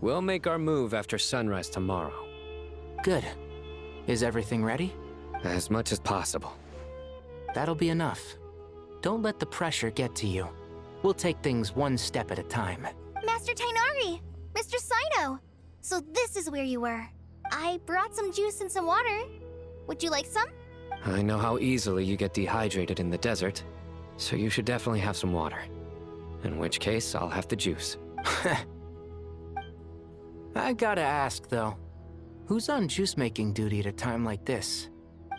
We'll make our move after sunrise tomorrow. Good. Is everything ready? As much as possible. That'll be enough. Don't let the pressure get to you. We'll take things one step at a time. Master Tainari! Mr. Sino! So this is where you were. I brought some juice and some water. Would you like some? I know how easily you get dehydrated in the desert, so you should definitely have some water. In which case, I'll have the juice. I gotta ask, though. Who's on juice-making duty at a time like this?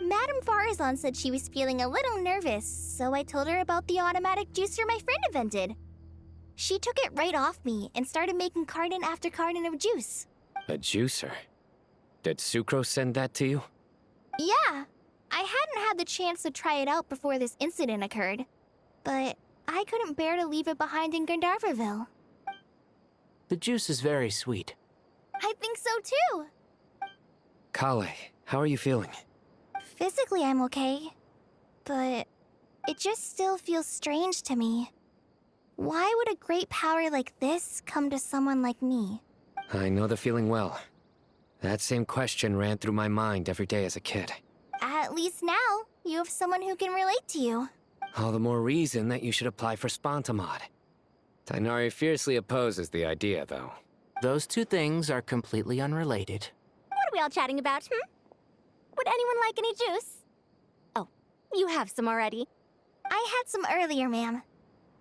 Madame Farazan said she was feeling a little nervous, so I told her about the automatic juicer my friend invented. She took it right off me and started making carton after carton of juice. A juicer? Did Sucro send that to you? Yeah. I hadn't had the chance to try it out before this incident occurred, but I couldn't bear to leave it behind in Gandharvaville. The juice is very sweet. I think so too. Kale, how are you feeling? Physically, I'm okay, but it just still feels strange to me. Why would a great power like this come to someone like me? I know the feeling well. That same question ran through my mind every day as a kid. At least now, you have someone who can relate to you. All the more reason that you should apply for Spontamod. Tainari fiercely opposes the idea, though. Those two things are completely unrelated. What are we all chatting about, Would anyone like any juice? Oh, you have some already. I had some earlier, ma'am.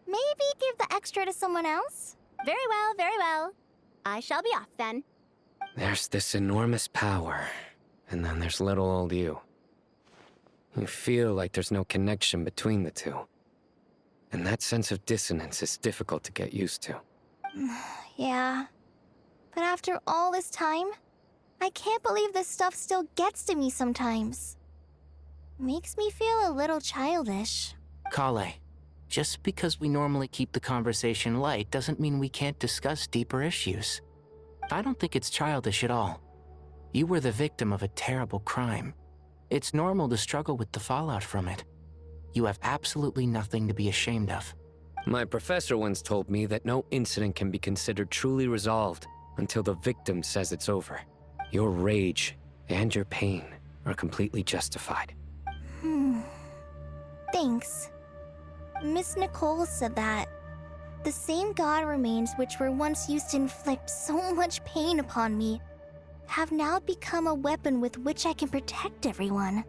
Maybe give the extra to someone else? Very well, very well. I shall be off then. There's this enormous power, and then there's little old you. You feel like there's no connection between the two. And that sense of dissonance is difficult to get used to. Yeah. But after all this time, I can't believe this stuff still gets to me sometimes. Makes me feel a little childish. Kale, just because we normally keep the conversation light doesn't mean we can't discuss deeper issues. I don't think it's childish at all. You were the victim of a terrible crime. It's normal to struggle with the fallout from it. You have absolutely nothing to be ashamed of. My professor once told me that no incident can be considered truly resolved until the victim says it's over. Your rage and your pain are completely justified. Thanks. Miss Nicole said that the same god remains which were once used to inflict so much pain upon me have now become a weapon with which I can protect everyone.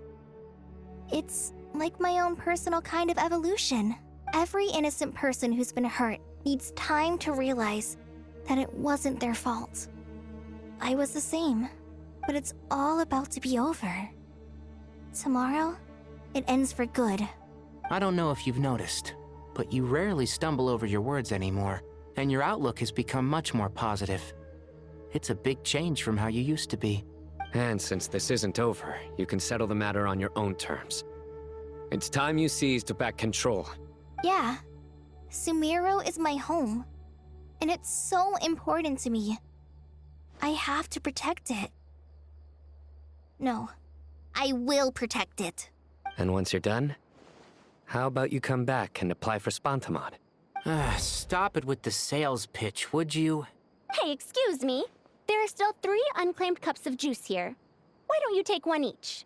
It's like my own personal kind of evolution. Every innocent person who's been hurt needs time to realize that it wasn't their fault. I was the same, but it's all about to be over. Tomorrow, it ends for good. I don't know if you've noticed, but you rarely stumble over your words anymore, and your outlook has become much more positive. It's a big change from how you used to be. And since this isn't over, you can settle the matter on your own terms. It's time you seized back control. Yeah, Sumeru is my home, and it's so important to me. I have to protect it. No, I will protect it. And once you're done, how about you come back and apply for Spontamod? Stop it with the sales pitch, would you? Hey, excuse me. There are still 3 unclaimed cups of juice here. Why don't you take one each?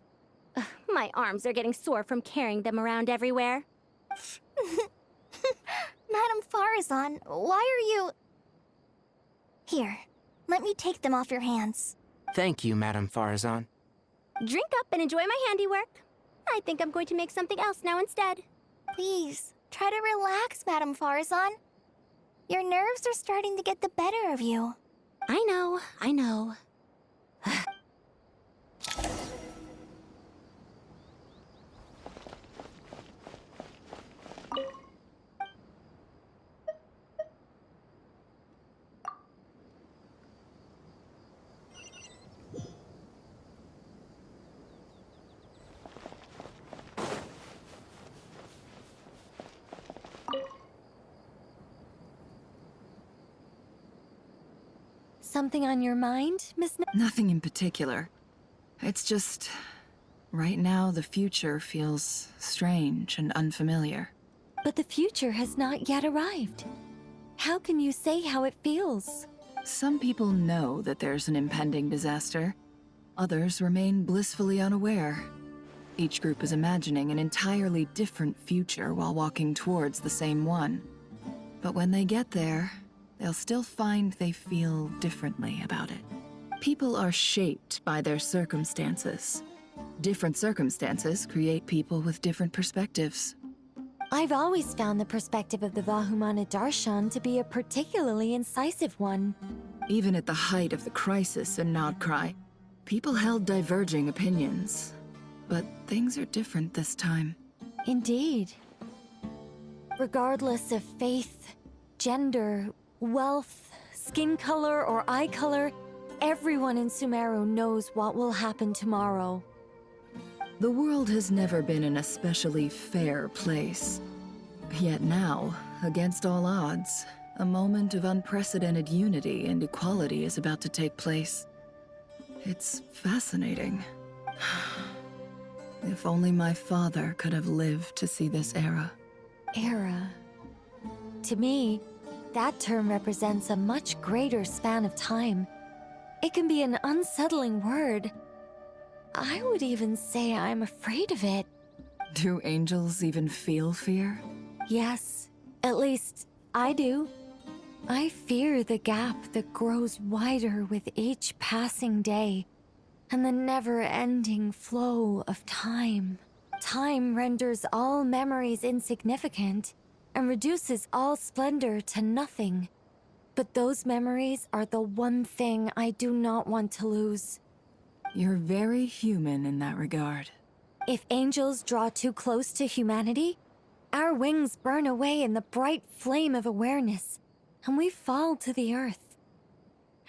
Ugh, my arms are getting sore from carrying them around everywhere. Madame Farazan, why are you... Here, let me take them off your hands. Thank you, Madame Farazan. Drink up and enjoy my handiwork. I think I'm going to make something else now instead. Please, try to relax, Madame Farazan. Your nerves are starting to get the better of you. I know, I know. Something on your mind, Miss... Nothing in particular. It's just... right now, the future feels strange and unfamiliar. But the future has not yet arrived. How can you say how it feels? Some people know that there's an impending disaster. Others remain blissfully unaware. Each group is imagining an entirely different future while walking towards the same one. But when they get there, they'll still find they feel differently about it. People are shaped by their circumstances. Different circumstances create people with different perspectives. I've always found the perspective of the Vahumana Darshan to be a particularly incisive one. Even at the height of the crisis in Nodcry, people held diverging opinions. But things are different this time. Indeed. Regardless of faith, gender, wealth, skin color, or eye color, everyone in Sumeru knows what will happen tomorrow. The world has never been an especially fair place. Yet now, against all odds, a moment of unprecedented unity and equality is about to take place. It's fascinating. If only my father could have lived to see this era. Era. To me, that term represents a much greater span of time. It can be an unsettling word. I would even say I'm afraid of it. Do angels even feel fear? Yes, at least I do. I fear the gap that grows wider with each passing day, and the never-ending flow of time. Time renders all memories insignificant, and reduces all splendor to nothing. But those memories are the one thing I do not want to lose. You're very human in that regard. If angels draw too close to humanity, our wings burn away in the bright flame of awareness, and we fall to the earth.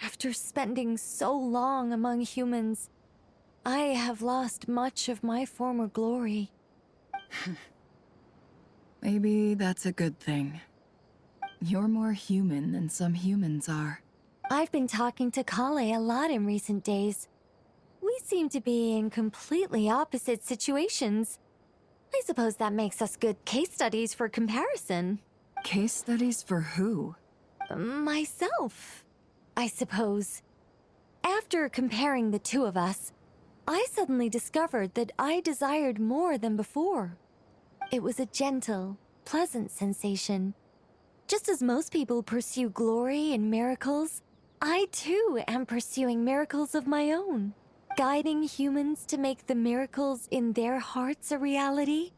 After spending so long among humans, I have lost much of my former glory. Maybe that's a good thing. You're more human than some humans are. I've been talking to Kale a lot in recent days. We seem to be in completely opposite situations. I suppose that makes us good case studies for comparison. Case studies for who? Myself, I suppose. After comparing the two of us, I suddenly discovered that I desired more than before. It was a gentle, pleasant sensation. Just as most people pursue glory and miracles, I too am pursuing miracles of my own. Guiding humans to make the miracles in their hearts a reality.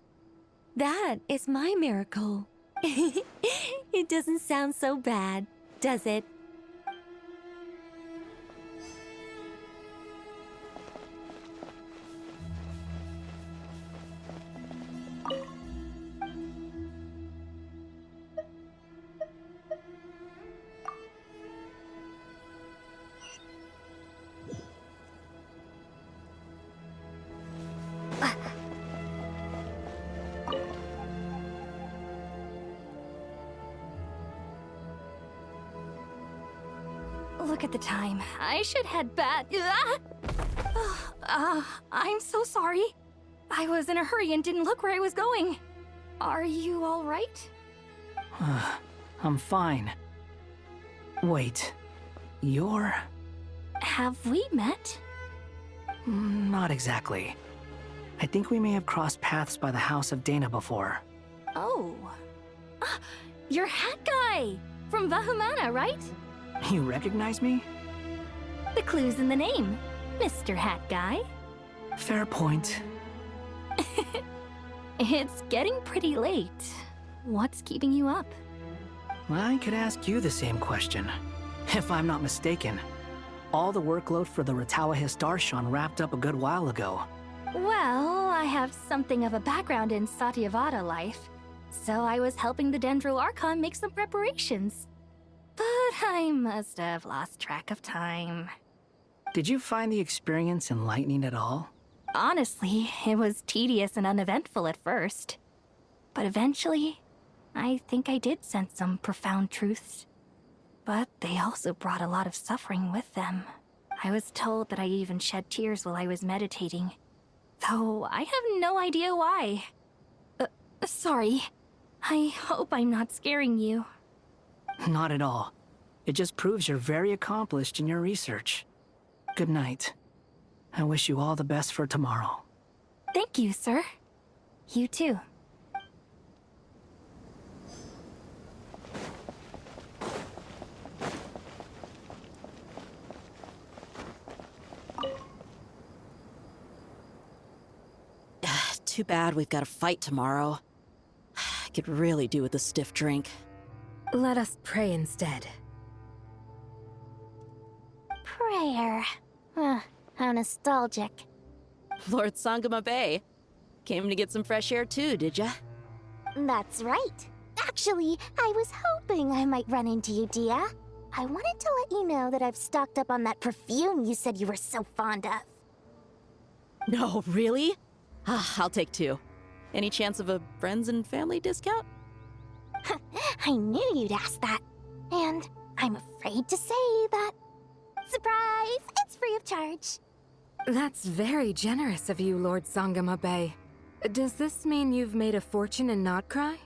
That is my miracle. It doesn't sound so bad, does it? Look at the time. I should head back. I'm so sorry. I was in a hurry and didn't look where I was going. Are you all right? I'm fine. Wait, you're... Have we met? Not exactly. I think we may have crossed paths by the house of Dana before. Oh. You're Hat Guy! From Vahumana, right? You recognize me? The clue's in the name. Mr. Hat Guy. Fair point. It's getting pretty late. What's keeping you up? I could ask you the same question. If I'm not mistaken, all the workload for the Ratawa Darshan wrapped up a good while ago. Well, I have something of a background in Satyavada life, so I was helping the Dendro Archon make some preparations. But I must have lost track of time. Did you find the experience enlightening at all? Honestly, it was tedious and uneventful at first. But eventually, I think I did sense some profound truths. But they also brought a lot of suffering with them. I was told that I even shed tears while I was meditating. Though I have no idea why. Sorry. I hope I'm not scaring you. Not at all. It just proves you're very accomplished in your research. Good night. I wish you all the best for tomorrow. Thank you, sir. You too. Too bad we've got a fight tomorrow. I could really do with a stiff drink. Let us pray instead. Prayer. How nostalgic. Lord Sangama Bay. Came to get some fresh air too, did ya? That's right. Actually, I was hoping I might run into you, Dia. I wanted to let you know that I've stocked up on that perfume you said you were so fond of. No, really? I'll take 2. Any chance of a friends and family discount? I knew you'd ask that. And I'm afraid to say that. Surprise! It's free of charge. That's very generous of you, Lord Sangama Bay. Does this mean you've made a fortune in Not Cry?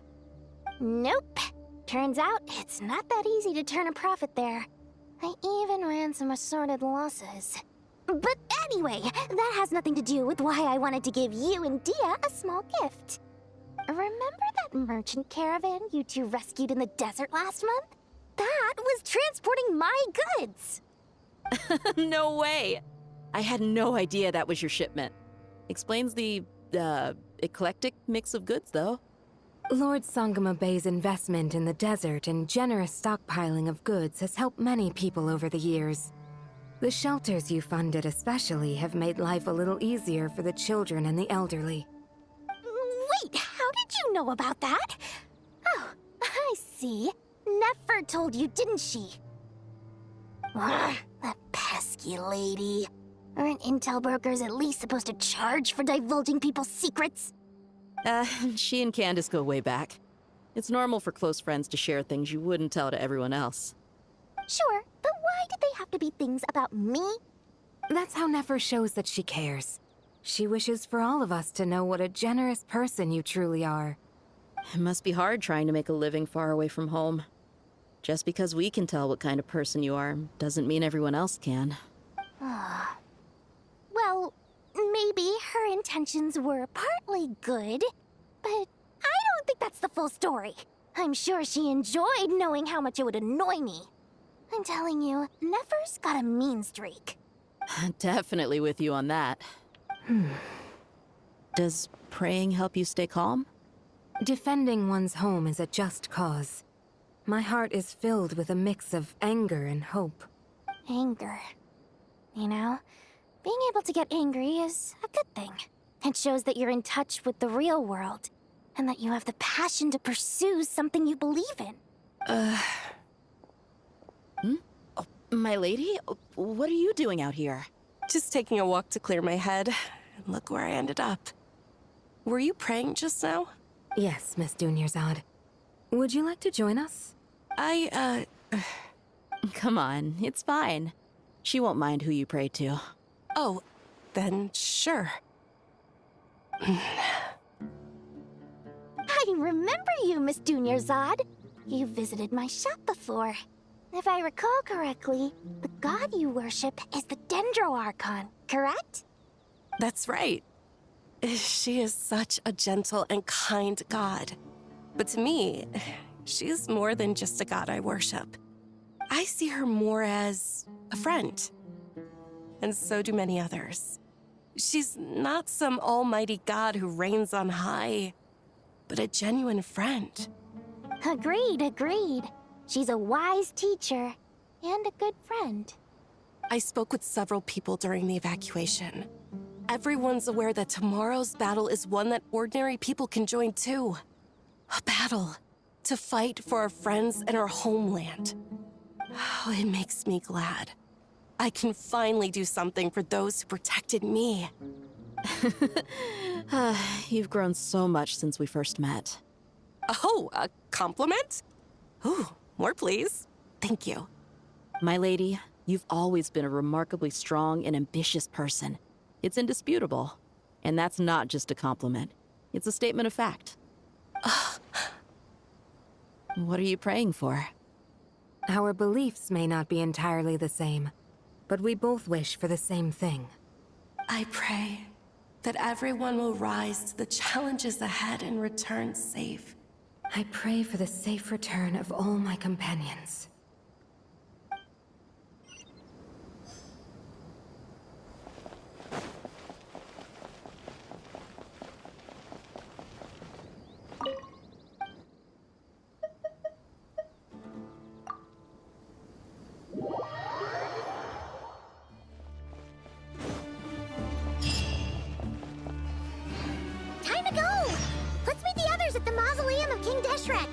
Nope. Turns out it's not that easy to turn a profit there. I even ran some assorted losses. But anyway, that has nothing to do with why I wanted to give you and Dia a small gift. Remember that merchant caravan you two rescued in the desert last month? That was transporting my goods! No way! I had no idea that was your shipment. Explains the, eclectic mix of goods, though. Lord Sangama Bay's investment in the desert and generous stockpiling of goods has helped many people over the years. The shelters you funded especially have made life a little easier for the children and the elderly. Wait, how did you know about that? Oh, I see. Nefer told you, didn't she? That pesky lady. Aren't intel brokers at least supposed to charge for divulging people's secrets? She and Candace go way back. It's normal for close friends to share things you wouldn't tell to everyone else. Sure, but why did they have to be things about me? That's how Nefer shows that she cares. She wishes for all of us to know what a generous person you truly are. It must be hard trying to make a living far away from home. Just because we can tell what kind of person you are doesn't mean everyone else can. Well, maybe her intentions were partly good, but I don't think that's the full story. I'm sure she enjoyed knowing how much it would annoy me. I'm telling you, Nefer's got a mean streak. Definitely with you on that. Does praying help you stay calm? Defending one's home is a just cause. My heart is filled with a mix of anger and hope. Anger. You know, being able to get angry is a good thing. It shows that you're in touch with the real world, and that you have the passion to pursue something you believe in. Oh, my lady? What are you doing out here? Just taking a walk to clear my head. And look where I ended up. Were you praying just now? Yes, Miss Dunyarzad. Would you like to join us? Come on, it's fine. She won't mind who you pray to. Oh, then sure. I remember you, Miss Dunyarzad. You visited my shop before. If I recall correctly, the god you worship is the Dendro Archon, correct? That's right. She is such a gentle and kind god. But to me, she's more than just a god I worship. I see her more as a friend. And so do many others. She's not some almighty god who reigns on high, but a genuine friend. Agreed. She's a wise teacher and a good friend. I spoke with several people during the evacuation. Everyone's aware that tomorrow's battle is one that ordinary people can join too. A battle to fight for our friends and our homeland. Oh, it makes me glad. I can finally do something for those who protected me. You've grown so much since we first met. Oh, a compliment? Ooh, more please. Thank you. My lady, you've always been a remarkably strong and ambitious person. It's indisputable. And that's not just a compliment. It's a statement of fact. What are you praying for? Our beliefs may not be entirely the same, but we both wish for the same thing. I pray that everyone will rise to the challenges ahead and return safe. I pray for the safe return of all my companions. Time to go! Let's meet the others at the mausoleum of King Deshrek!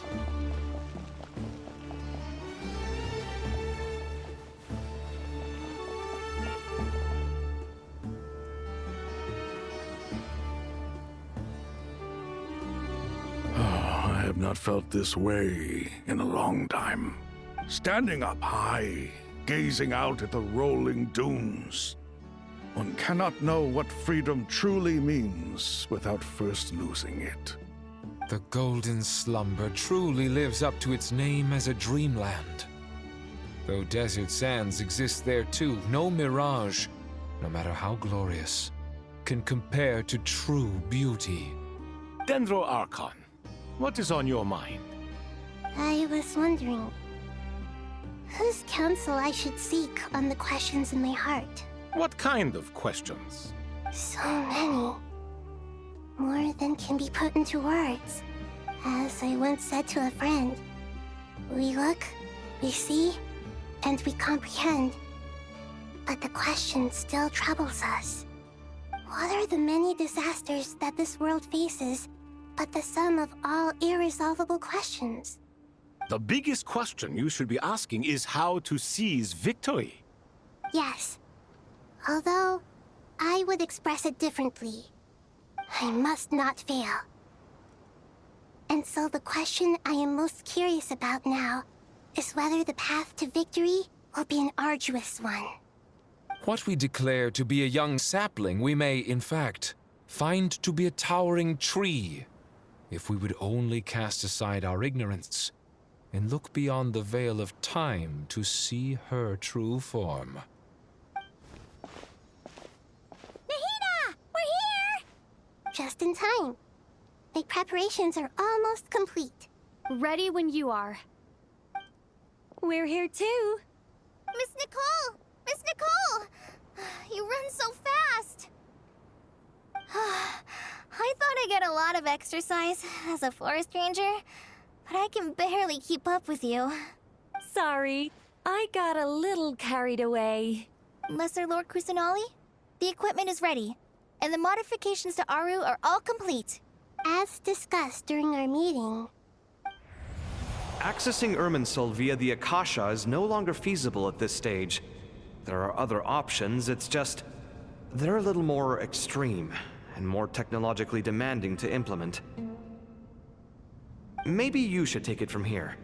I have not felt this way in a long time. Standing up high, gazing out at the rolling dunes. One cannot know what freedom truly means without first losing it. The golden slumber truly lives up to its name as a dreamland. Though desert sands exist there too, no mirage, no matter how glorious, can compare to true beauty. Dendro Archon, what is on your mind? I was wondering whose counsel I should seek on the questions in my heart. What kind of questions? So many. More than can be put into words. As I once said to a friend, we look, we see, and we comprehend. But the question still troubles us. What are the many disasters that this world faces, but the sum of all irresolvable questions? The biggest question you should be asking is how to seize victory. Yes. Although, I would express it differently. I must not fail. And so the question I am most curious about now is whether the path to victory will be an arduous one. What we declare to be a young sapling, we may, in fact, find to be a towering tree, if we would only cast aside our ignorance and look beyond the veil of time to see her true form. Nahida! We're here! Just in time. The preparations are almost complete. Ready when you are. We're here too. Miss Nicole! Miss Nicole! You run so fast! I thought I'd get a lot of exercise as a forest ranger, but I can barely keep up with you. Sorry, I got a little carried away. Lesser Lord Kusanali, the equipment is ready, and the modifications to Aru are all complete. As discussed during our meeting. Accessing Irminsul via the Akasha is no longer feasible at this stage. There are other options, it's just... they're a little more extreme, and more technologically demanding to implement. Maybe you should take it from here.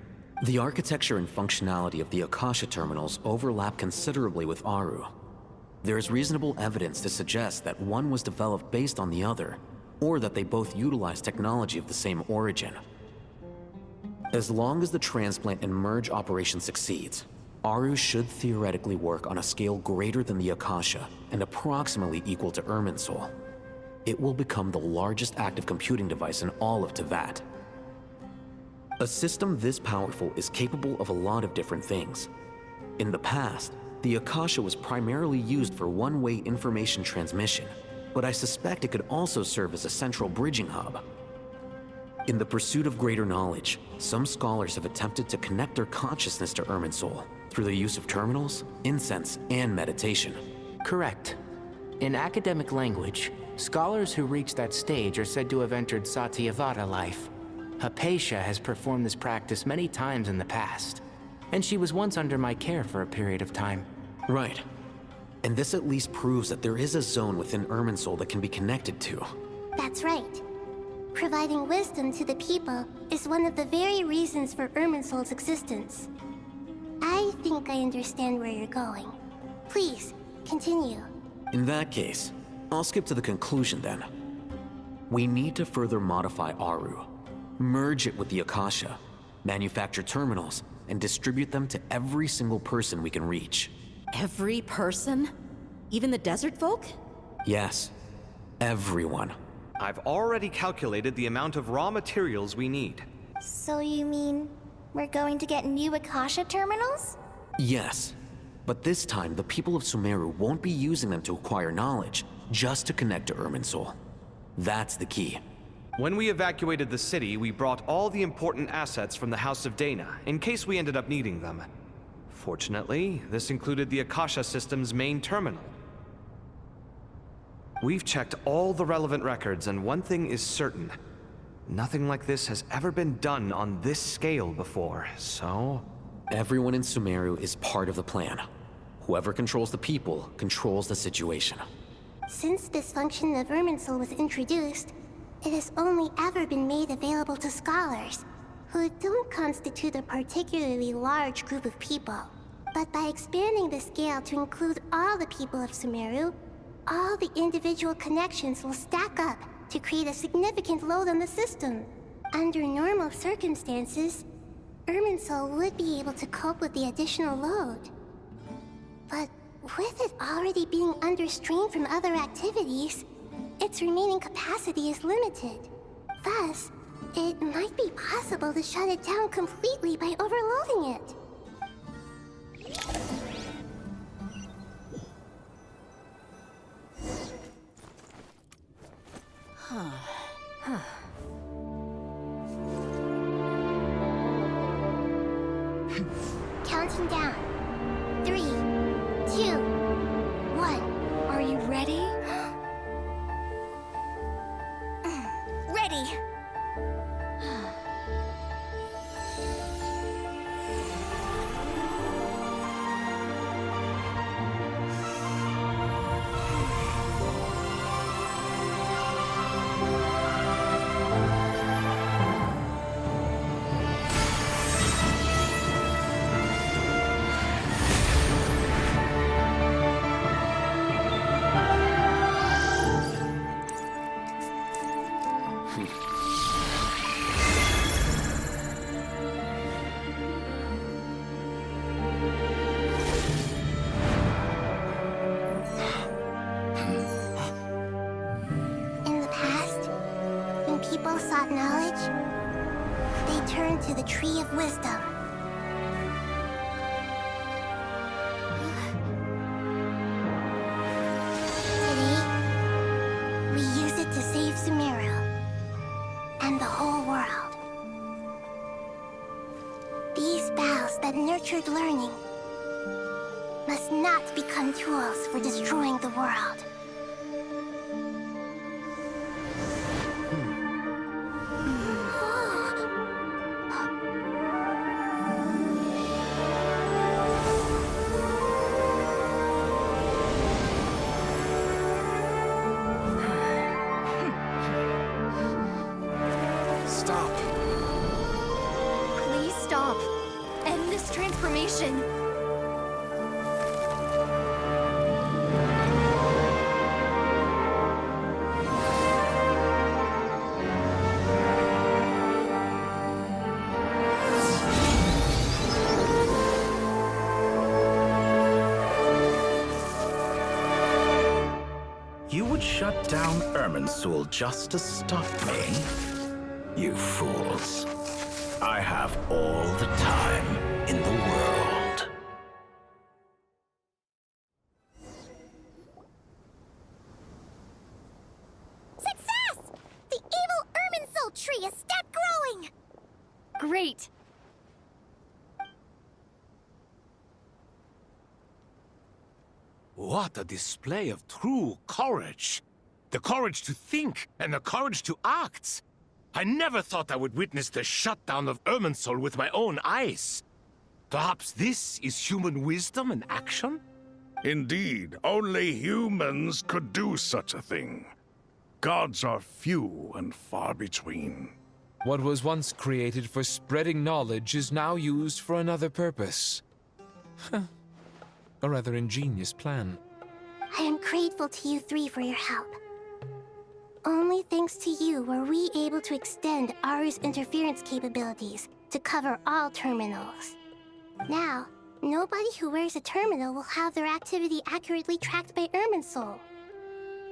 The architecture and functionality of the Akasha terminals overlap considerably with Aru. There is reasonable evidence to suggest that one was developed based on the other, or that they both utilize technology of the same origin. As long as the transplant and merge operation succeeds, Aru should theoretically work on a scale greater than the Akasha and approximately equal to Irminsul. It will become the largest active computing device in all of Teyvat. A system this powerful is capable of a lot of different things. In the past, the Akasha was primarily used for one-way information transmission, but I suspect it could also serve as a central bridging hub. In the pursuit of greater knowledge, some scholars have attempted to connect their consciousness to Irminsul through the use of terminals, incense, and meditation. Correct. In academic language, scholars who reach that stage are said to have entered Satyavata life. Hypatia has performed this practice many times in the past, and she was once under my care for a period of time. Right. And this at least proves that there is a zone within Irminsul that can be connected to. That's right. Providing wisdom to the people is one of the very reasons for Irminsul's existence. I think I understand where you're going. Please, continue. In that case, I'll skip to the conclusion then. We need to further modify Aru, merge it with the Akasha, manufacture terminals, and distribute them to every single person we can reach. Every person? Even the desert folk? Yes, everyone. I've already calculated the amount of raw materials we need. So you mean we're going to get new Akasha terminals? Yes, but this time the people of Sumeru won't be using them to acquire knowledge, just to connect to Irminsul. That's the key. When we evacuated the city, we brought all the important assets from the House of Dana, in case we ended up needing them. Fortunately, this included the Akasha system's main terminal. We've checked all the relevant records, and one thing is certain. Nothing like this has ever been done on this scale before, so... Everyone in Sumeru is part of the plan. Whoever controls the people controls the situation. Since this function of Irminsul was introduced, it has only ever been made available to scholars, who don't constitute a particularly large group of people. But by expanding the scale to include all the people of Sumeru, all the individual connections will stack up to create a significant load on the system. Under normal circumstances, Irminsul would be able to cope with the additional load. But with it already being under strain from other activities, its remaining capacity is limited. Thus, it might be possible to shut it down completely by overloading it. Counting down. 3, 2, 1. Are you ready? Ready! Sought knowledge, they turned to the Tree of Wisdom. Today, we use it to save Sumeru and the whole world. These boughs that nurtured learning must not become tools for destroying the world. Transformation. You would shut down Irminsul just to stop me? You fools. I have all the time in the world. Success! The evil Irminsul tree is step growing! Great! What a display of true courage! The courage to think and the courage to act! I never thought I would witness the shutdown of Irminsul with my own eyes. Perhaps this is human wisdom in action? Indeed, only humans could do such a thing. Gods are few and far between. What was once created for spreading knowledge is now used for another purpose. A rather ingenious plan. I am grateful to you three for your help. Only thanks to you were we able to extend Aru's interference capabilities to cover all terminals. Now, nobody who wears a terminal will have their activity accurately tracked by Irminsul.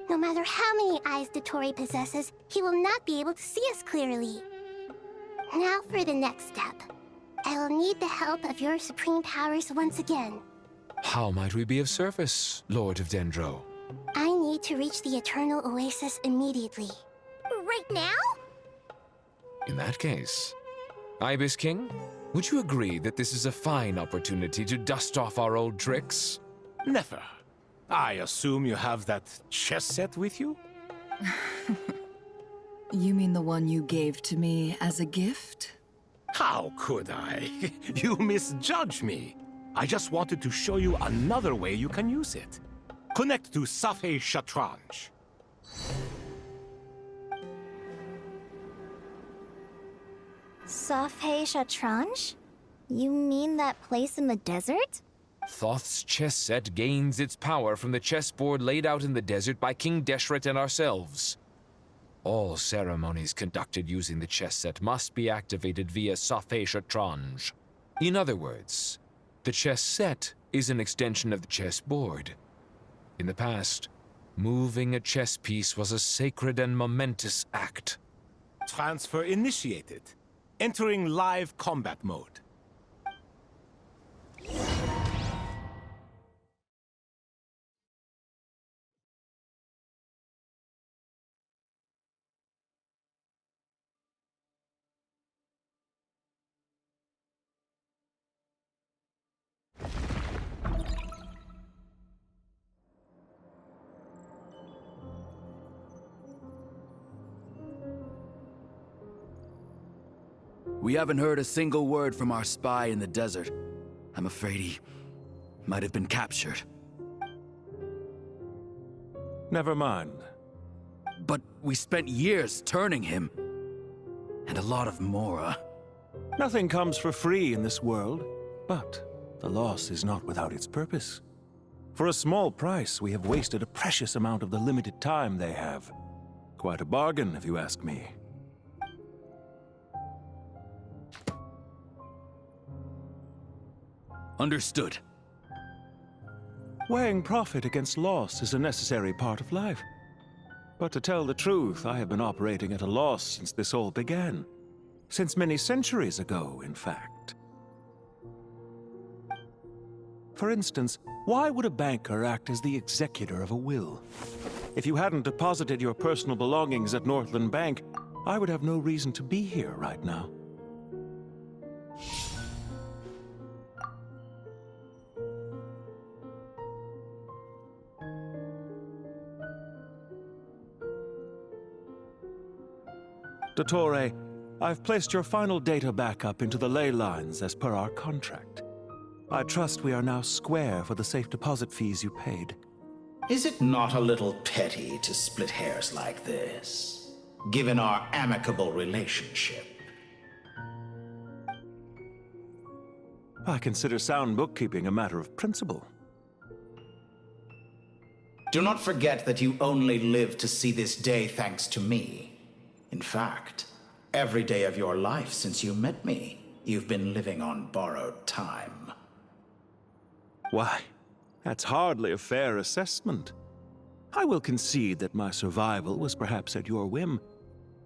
No matter how many eyes Dottore possesses, he will not be able to see us clearly. Now for the next step. I will need the help of your supreme powers once again. How might we be of service, Lord of Dendro? I need to reach the Eternal Oasis immediately. Right now? In that case, Ibis King, would you agree that this is a fine opportunity to dust off our old tricks? Never. I assume you have that chess set with you? You mean the one you gave to me as a gift? How could I? You misjudge me. I just wanted to show you another way you can use it. Connect to Safei Shatranj. Safei Shatranj? You mean that place in the desert? Thoth's chess set gains its power from the chessboard laid out in the desert by King Deshret and ourselves. All ceremonies conducted using the chess set must be activated via Safei Shatranj. In other words, the chess set is an extension of the chessboard. In the past, moving a chess piece was a sacred and momentous act. Transfer initiated. Entering live combat mode. We haven't heard a single word from our spy in the desert. I'm afraid he might have been captured. Never mind. But we spent years turning him. And a lot of Mora. Nothing comes for free in this world, but the loss is not without its purpose. For a small price, we have wasted a precious amount of the limited time they have. Quite a bargain, if you ask me. Understood. Weighing profit against loss is a necessary part of life. But to tell the truth, I have been operating at a loss since this all began. Since many centuries ago, in fact. For instance, why would a banker act as the executor of a will? If you hadn't deposited your personal belongings at Northland Bank, I would have no reason to be here right now. Dottore, I've placed your final data backup into the ley lines as per our contract. I trust we are now square for the safe deposit fees you paid. Is it not a little petty to split hairs like this, given our amicable relationship? I consider sound bookkeeping a matter of principle. Do not forget that you only live to see this day thanks to me. In fact, every day of your life since you met me, you've been living on borrowed time. Why, that's hardly a fair assessment. I will concede that my survival was perhaps at your whim,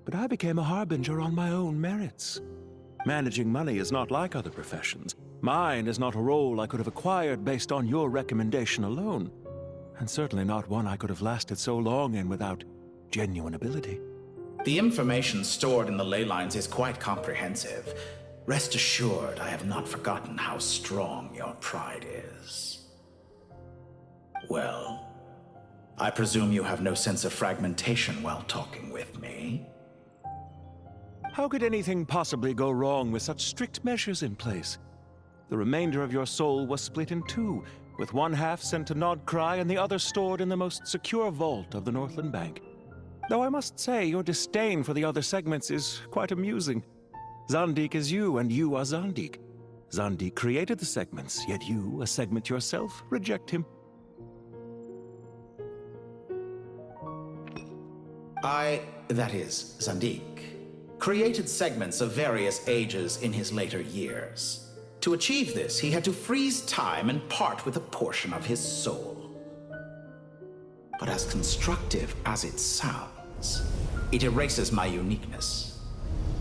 but I became a harbinger on my own merits. Managing money is not like other professions. Mine is not a role I could have acquired based on your recommendation alone, and certainly not one I could have lasted so long in without genuine ability. The information stored in the ley lines is quite comprehensive. Rest assured, I have not forgotten how strong your pride is. Well, I presume you have no sense of fragmentation while talking with me? How could anything possibly go wrong with such strict measures in place? The remainder of your soul was split in two, with one half sent to Nodcry and the other stored in the most secure vault of the Northland Bank. Though I must say, your disdain for the other segments is quite amusing. Zandik is you, and you are Zandik. Zandik created the segments, yet you, a segment yourself, reject him. That is, Zandik, created segments of various ages in his later years. To achieve this, he had to freeze time and part with a portion of his soul. But as constructive as it sounds, it erases my uniqueness.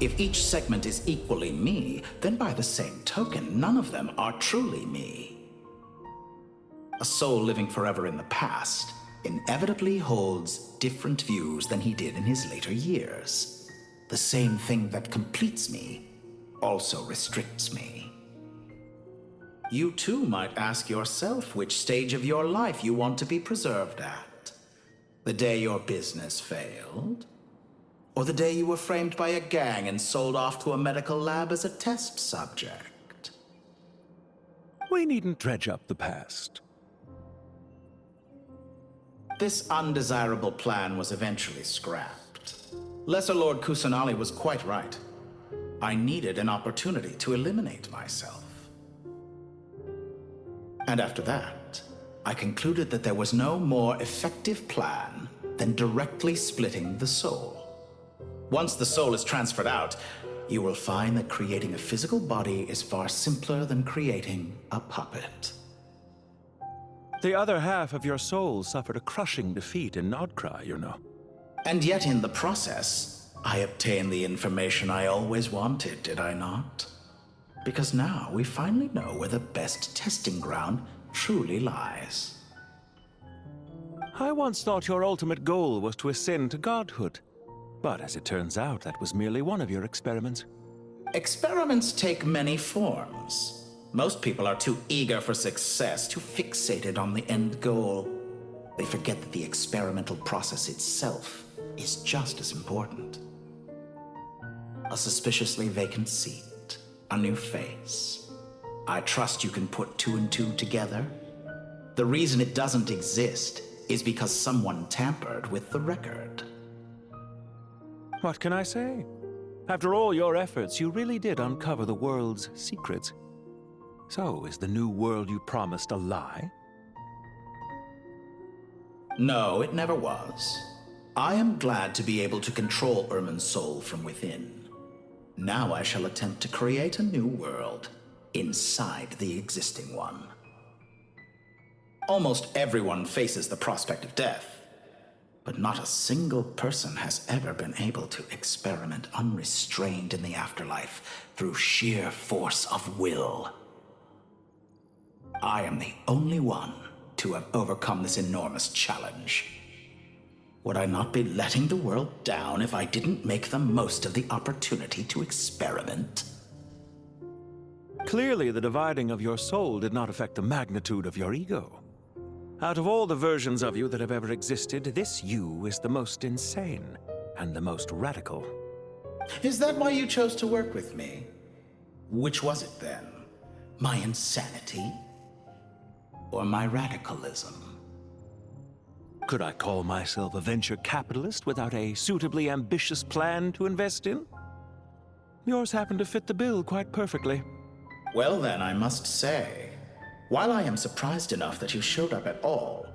If each segment is equally me, then by the same token, none of them are truly me. A soul living forever in the past inevitably holds different views than he did in his later years. The same thing that completes me also restricts me. You too might ask yourself which stage of your life you want to be preserved at. The day your business failed? Or the day you were framed by a gang and sold off to a medical lab as a test subject? We needn't dredge up the past. This undesirable plan was eventually scrapped. Lesser Lord Kusanali was quite right. I needed an opportunity to eliminate myself. And after that, I concluded that there was no more effective plan than directly splitting the soul. Once the soul is transferred out, you will find that creating a physical body is far simpler than creating a puppet. The other half of your soul suffered a crushing defeat in Nodcry, you know. And yet in the process, I obtained the information I always wanted, did I not? Because now we finally know where the best testing ground truly lies. I once thought your ultimate goal was to ascend to godhood. But as it turns out, that was merely one of your experiments. Experiments take many forms. Most people are too eager for success, too fixated on the end goal. They forget that the experimental process itself is just as important. A suspiciously vacant seat, a new face. I trust you can put two and two together. The reason it doesn't exist is because someone tampered with the record. What can I say? After all your efforts, you really did uncover the world's secrets. So, is the new world you promised a lie? No, it never was. I am glad to be able to control Irmin's soul from within. Now I shall attempt to create a new world inside the existing one. Almost everyone faces the prospect of death, but not a single person has ever been able to experiment unrestrained in the afterlife through sheer force of will. I am the only one to have overcome this enormous challenge. Would I not be letting the world down if I didn't make the most of the opportunity to experiment? Clearly, the dividing of your soul did not affect the magnitude of your ego. Out of all the versions of you that have ever existed, this you is the most insane and the most radical. Is that why you chose to work with me? Which was it then? My insanity? Or my radicalism? Could I call myself a venture capitalist without a suitably ambitious plan to invest in? Yours happened to fit the bill quite perfectly. Well then, I must say, while I am surprised enough that you showed up at all,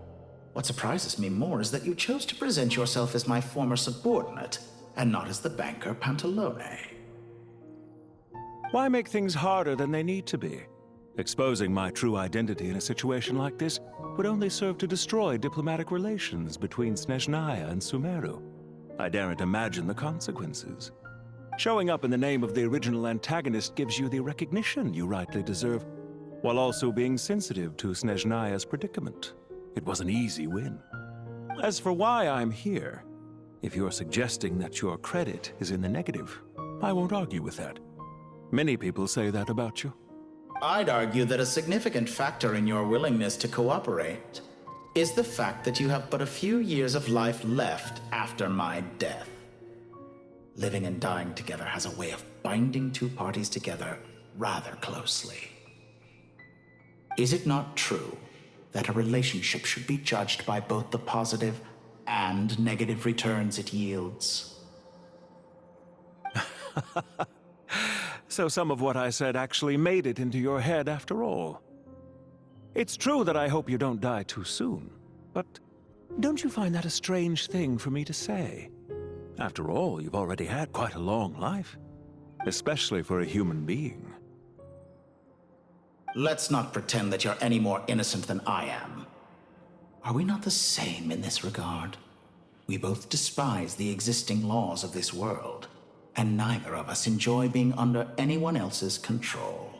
what surprises me more is that you chose to present yourself as my former subordinate, and not as the banker Pantalone. Why make things harder than they need to be? Exposing my true identity in a situation like this would only serve to destroy diplomatic relations between Snezhnaya and Sumeru. I daren't imagine the consequences. Showing up in the name of the original antagonist gives you the recognition you rightly deserve, while also being sensitive to Snezhnaya's predicament. It was an easy win. As for why I'm here, if you're suggesting that your credit is in the negative, I won't argue with that. Many people say that about you. I'd argue that a significant factor in your willingness to cooperate is the fact that you have but a few years of life left after my death. Living and dying together has a way of binding two parties together rather closely. Is it not true that a relationship should be judged by both the positive and negative returns it yields? So some of what I said actually made it into your head after all. It's true that I hope you don't die too soon, but don't you find that a strange thing for me to say? After all, you've already had quite a long life, especially for a human being. Let's not pretend that you're any more innocent than I am. Are we not the same in this regard? We both despise the existing laws of this world, and neither of us enjoy being under anyone else's control.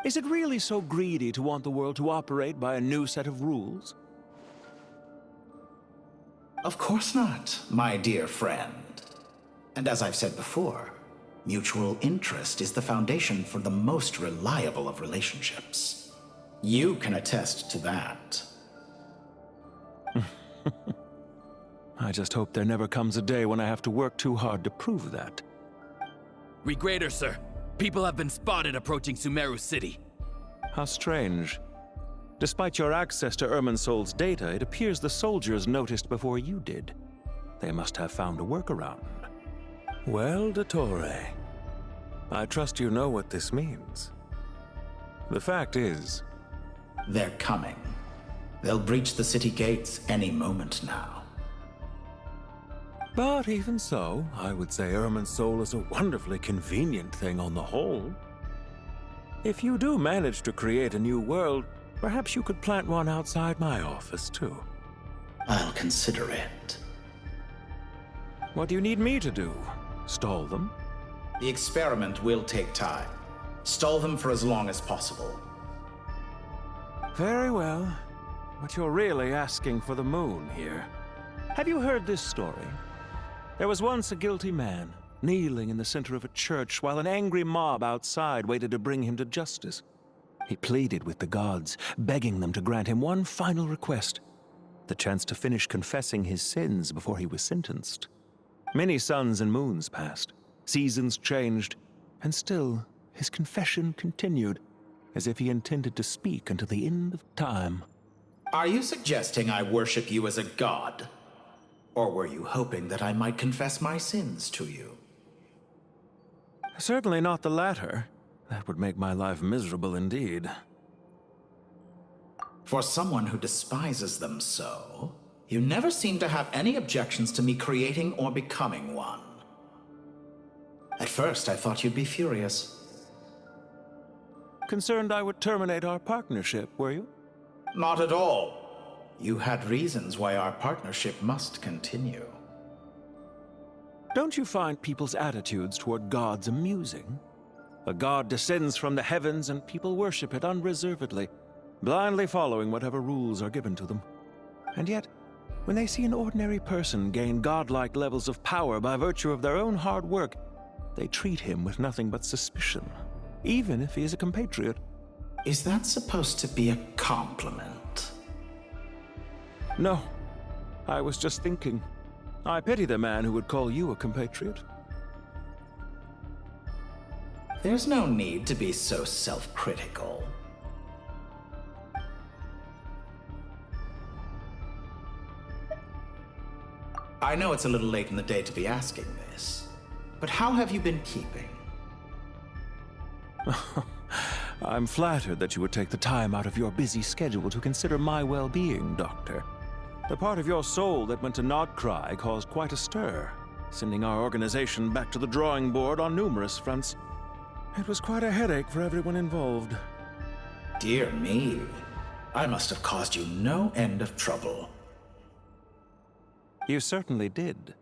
Is it really so greedy to want the world to operate by a new set of rules? Of course not, my dear friend. And as I've said before, mutual interest is the foundation for the most reliable of relationships. You can attest to that. I just hope there never comes a day when I have to work too hard to prove that. Regrader, sir. People have been spotted approaching Sumeru City. How strange. Despite your access to Irminsol's data, it appears the soldiers noticed before you did. They must have found a workaround. Well, Dottore, I trust you know what this means. The fact is... They're coming. They'll breach the city gates any moment now. But even so, I would say Irminsol is a wonderfully convenient thing on the whole. If you do manage to create a new world, perhaps you could plant one outside my office, too. I'll consider it. What do you need me to do? Stall them? The experiment will take time. Stall them for as long as possible. Very well. But you're really asking for the moon here. Have you heard this story? There was once a guilty man, kneeling in the center of a church while an angry mob outside waited to bring him to justice. He pleaded with the gods, begging them to grant him one final request, the chance to finish confessing his sins before he was sentenced. Many suns and moons passed, seasons changed, and still his confession continued, as if he intended to speak until the end of time. Are you suggesting I worship you as a god? Or were you hoping that I might confess my sins to you? Certainly not the latter. That would make my life miserable indeed. For someone who despises them so, you never seem to have any objections to me creating or becoming one. At first, I thought you'd be furious. Concerned I would terminate our partnership, were you? Not at all. You had reasons why our partnership must continue. Don't you find people's attitudes toward gods amusing? A god descends from the heavens and people worship it unreservedly, blindly following whatever rules are given to them. And yet, when they see an ordinary person gain godlike levels of power by virtue of their own hard work, they treat him with nothing but suspicion, even if he is a compatriot. Is that supposed to be a compliment? No. I was just thinking. I pity the man who would call you a compatriot. There's no need to be so self-critical. I know it's a little late in the day to be asking this, but how have you been keeping? I'm flattered that you would take the time out of your busy schedule to consider my well-being, Doctor. The part of your soul that went to Nodcry caused quite a stir, sending our organization back to the drawing board on numerous fronts. It was quite a headache for everyone involved. Dear me, I must have caused you no end of trouble. You certainly did.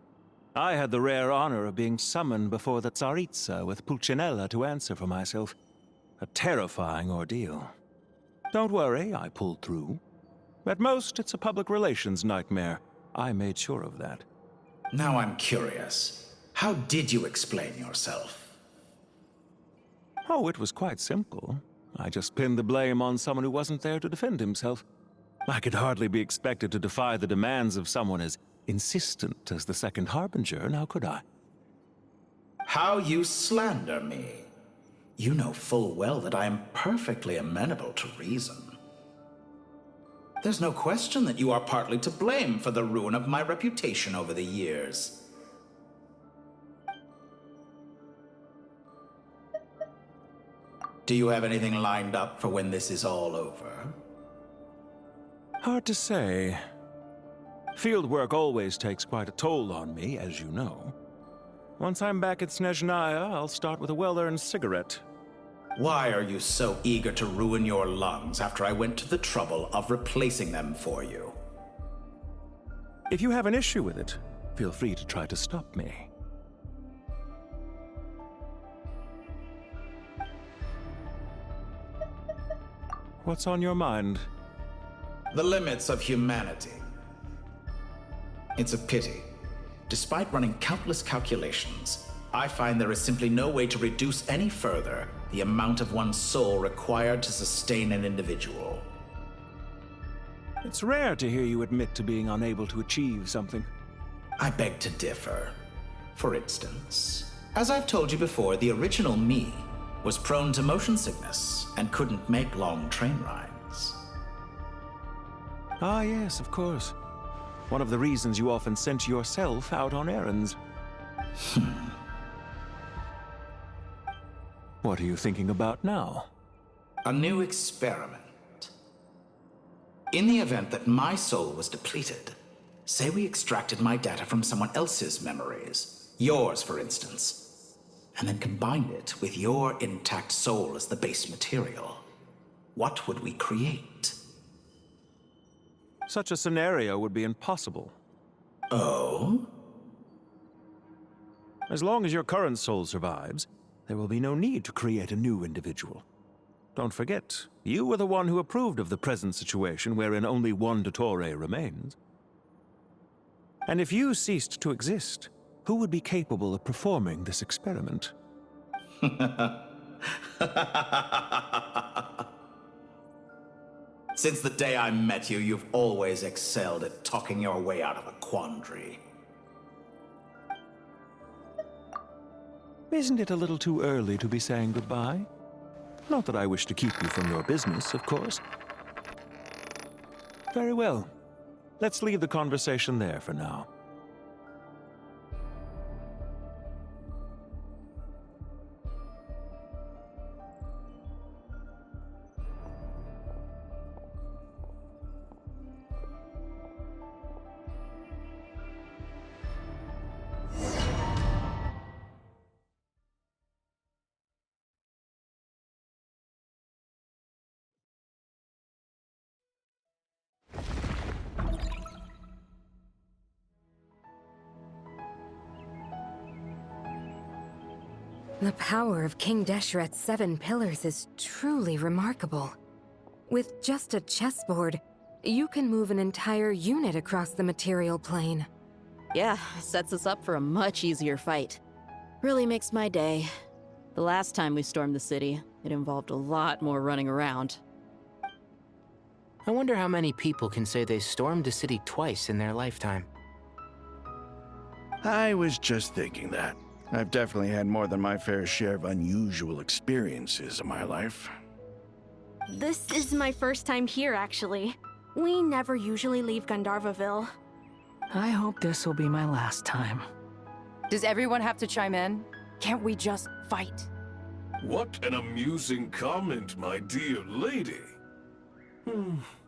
I had the rare honor of being summoned before the Tsaritsa with Pulcinella to answer for myself. A terrifying ordeal. Don't worry, I pulled through. At most, it's a public relations nightmare. I made sure of that. Now I'm curious. How did you explain yourself? Oh, it was quite simple. I just pinned the blame on someone who wasn't there to defend himself. I could hardly be expected to defy the demands of someone as insistent as the Second Harbinger, now could I? How you slander me. You know full well that I am perfectly amenable to reason. There's no question that you are partly to blame for the ruin of my reputation over the years. Do you have anything lined up for when this is all over? Hard to say. Field work always takes quite a toll on me, as you know. Once I'm back at Snezhnaya, I'll start with a well-earned cigarette. Why are you so eager to ruin your lungs after I went to the trouble of replacing them for you? If you have an issue with it, feel free to try to stop me. What's on your mind? The limits of humanity. It's a pity. Despite running countless calculations, I find there is simply no way to reduce any further the amount of one's soul required to sustain an individual. It's rare to hear you admit to being unable to achieve something. I beg to differ. For instance, as I've told you before, the original me was prone to motion sickness and couldn't make long train rides. Ah, yes, of course. One of the reasons you often sent yourself out on errands. What are you thinking about now? A new experiment. In the event that my soul was depleted, say we extracted my data from someone else's memories, yours for instance, and then combined it with your intact soul as the base material, what would we create? Such a scenario would be impossible. Oh? As long as your current soul survives, there will be no need to create a new individual. Don't forget, you were the one who approved of the present situation wherein only one Dottore remains. And if you ceased to exist, who would be capable of performing this experiment? Since the day I met you, you've always excelled at talking your way out of a quandary. Isn't it a little too early to be saying goodbye? Not that I wish to keep you from your business, of course. Very well. Let's leave the conversation there for now. The power of King Deshret's 7 pillars is truly remarkable. With just a chessboard, you can move an entire unit across the material plane. Yeah, sets us up for a much easier fight. Really makes my day. The last time we stormed the city, it involved a lot more running around. I wonder how many people can say they stormed a city twice in their lifetime. I was just thinking that. I've definitely had more than my fair share of unusual experiences in my life. This is my first time here, actually. We never usually leave Gandharvaville. I hope this will be my last time. Does everyone have to chime in? Can't we just fight? What an amusing comment, my dear lady.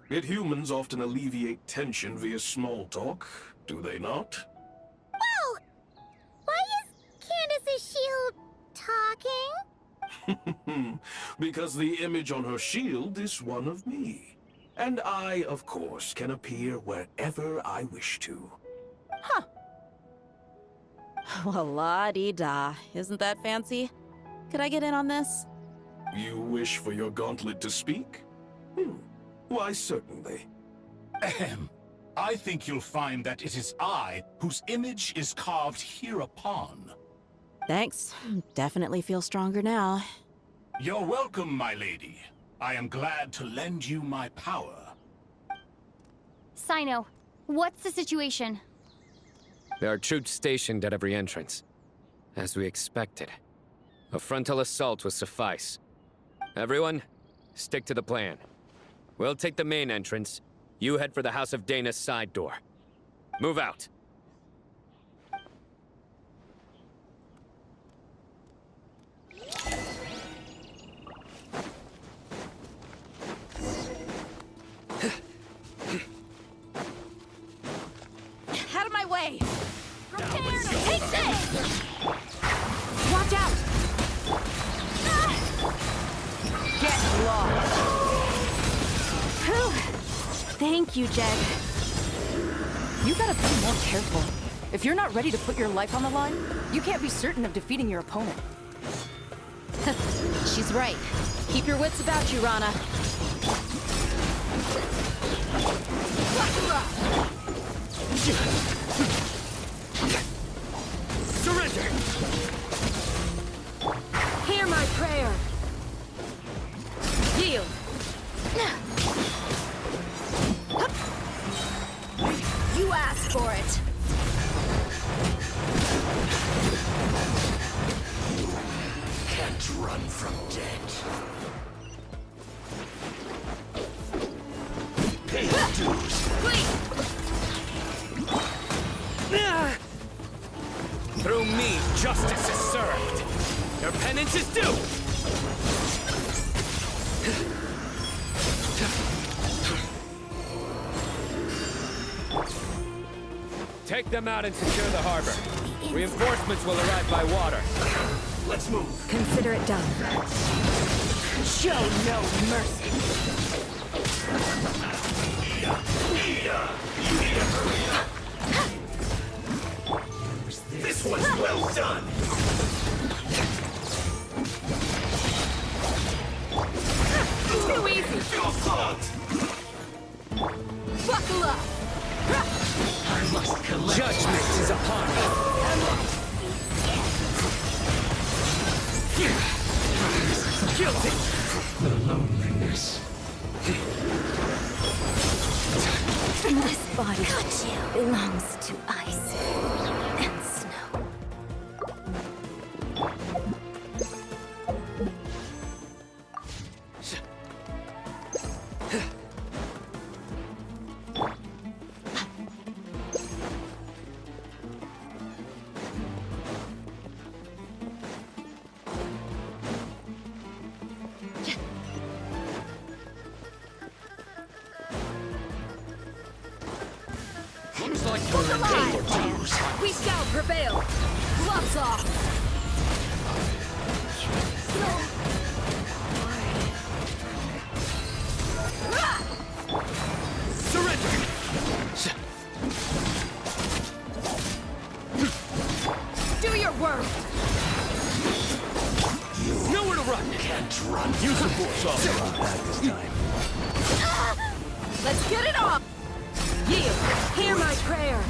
Yet humans often alleviate tension via small talk, do they not? Whoa! Why is Candace's shield talking? Because the image on her shield is one of me. And I, of course, can appear wherever I wish to. Huh. Well, la-di-da. Isn't that fancy? Could I get in on this? You wish for your gauntlet to speak? Why, certainly. Ahem. I think you'll find that it is I whose image is carved hereupon. Thanks. Definitely feel stronger now. You're welcome, my lady. I am glad to lend you my power. Sino, what's the situation? There are troops stationed at every entrance. As we expected. A frontal assault will suffice. Everyone, stick to the plan. We'll take the main entrance. You head for the House of Dana's side door. Move out. Out of my way! Prepare to take this! Watch out! Thank you, Jed. You gotta be more careful. If you're not ready to put your life on the line, you can't be certain of defeating your opponent. She's right. Keep your wits about you, Rana. Surrender! Hear my prayer. Yield. You asked for it. Can't run from death. Pay the dues. Through me, justice is served. Your penance is due. Take them out and secure the harbor. Reinforcements will arrive by water. Let's move. Consider it done. Show no mercy. This one's well done. Too easy. Your fault. Buckle up. I must collect. Judgment is upon me. Guilty. The loneliness. This body belongs to ice and snow. Looks like you're in pay your dues. We shall prevail. Gloves off. Surrender! Do your work. Nowhere to run! Can't run. Use the force off. Back this time. Let's get it off. Yield. Hear my prayer.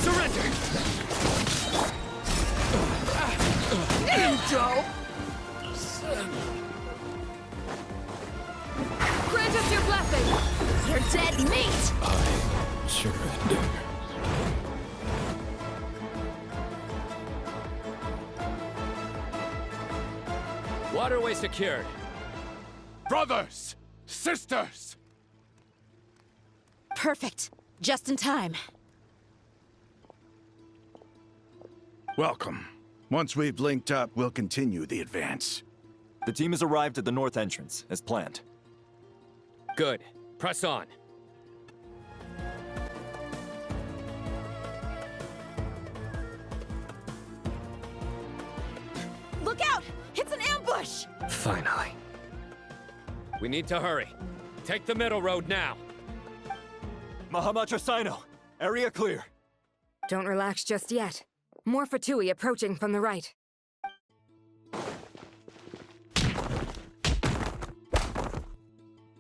Surrender! Grant us your blessing. You're dead meat. I surrender. Waterway secured. Brothers! Sisters! Perfect. Just in time. Welcome. Once we've linked up, we'll continue the advance. The team has arrived at the north entrance, as planned. Good. Press on. Look out! It's an ambush! Finally. We need to hurry. Take the middle road now. Mahamatra Sino, area clear. Don't relax just yet. More Fatui approaching from the right.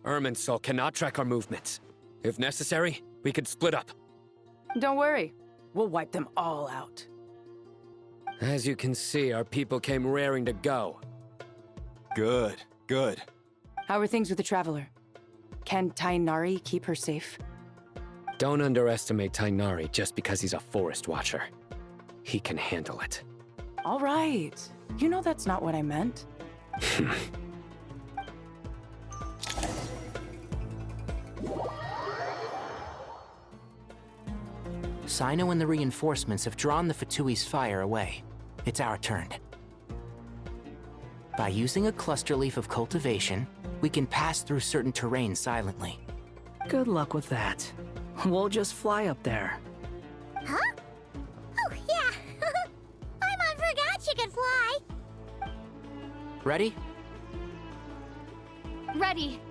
Irminsul cannot track our movements. If necessary, we could split up. Don't worry. We'll wipe them all out. As you can see, our people came raring to go. Good, good. How are things with the Traveler? Can Tainari keep her safe? Don't underestimate Tainari just because he's a forest watcher. He can handle it. All right. You know that's not what I meant. Sino and the reinforcements have drawn the Fatui's fire away. It's our turn. By using a cluster leaf of cultivation, we can pass through certain terrain silently. Good luck with that. We'll just fly up there. Huh? Oh, yeah. Paimon forgot she could fly. Ready? Ready.